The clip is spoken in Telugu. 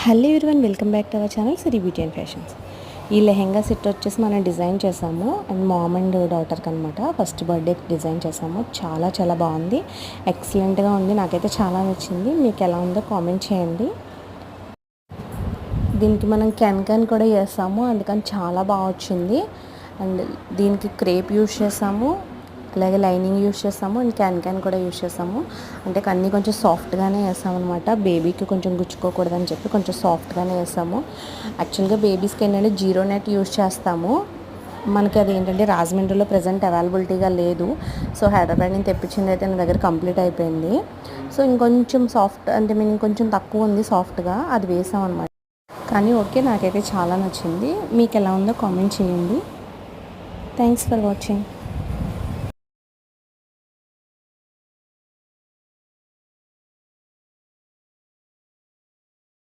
Hello everyone, welcome back to our channel Siri beauty and fashions. ఈ లెహెంగా సెట్ వచ్చేసి మనం డిజైన్ చేసాము అండ్ మామ్ అండ్ డాటర్కి అనమాట. ఫస్ట్ బర్త్డేకి డిజైన్ చేసాము. చాలా చాలా బాగుంది, ఎక్సలెంట్గా ఉంది. నాకైతే చాలా నచ్చింది. మీకు ఎలా ఉందో కామెంట్ చేయండి. దీనికి మనం క్యాన్ కూడా చేస్తాము, అందుకని చాలా బాగా వచ్చింది. అండ్ దీనికి క్రేప్ యూజ్ చేసాము, అలాగే లైనింగ్ యూజ్ చేస్తాము అండ్ క్యాన్ కూడా యూజ్ చేస్తాము. అంటే అన్నీ కొంచెం సాఫ్ట్గానే వేస్తాము అనమాట. బేబీకి కొంచెం గుచ్చుకోకూడదని చెప్పి కొంచెం సాఫ్ట్గానే వేస్తాము. యాక్చువల్గా బేబీస్కి ఏంటంటే జీరో నెట్ యూజ్ చేస్తాము. మనకి అది ఏంటంటే రాజమండ్రిలో ప్రజెంట్ అవైలబిలిటీగా లేదు. సో హైదరాబాద్ నుంచి తెప్పించింది అయితే నా దగ్గర కంప్లీట్ అయిపోయింది. సో ఇంకొంచెం సాఫ్ట్ అంటే మేము ఇంకొంచెం తక్కువ ఉంది సాఫ్ట్గా, అది వేసాం అనమాట. కానీ ఓకే, నాకైతే చాలా నచ్చింది. మీకు ఎలా ఉందో కామెంట్ చేయండి. Thanks for watching.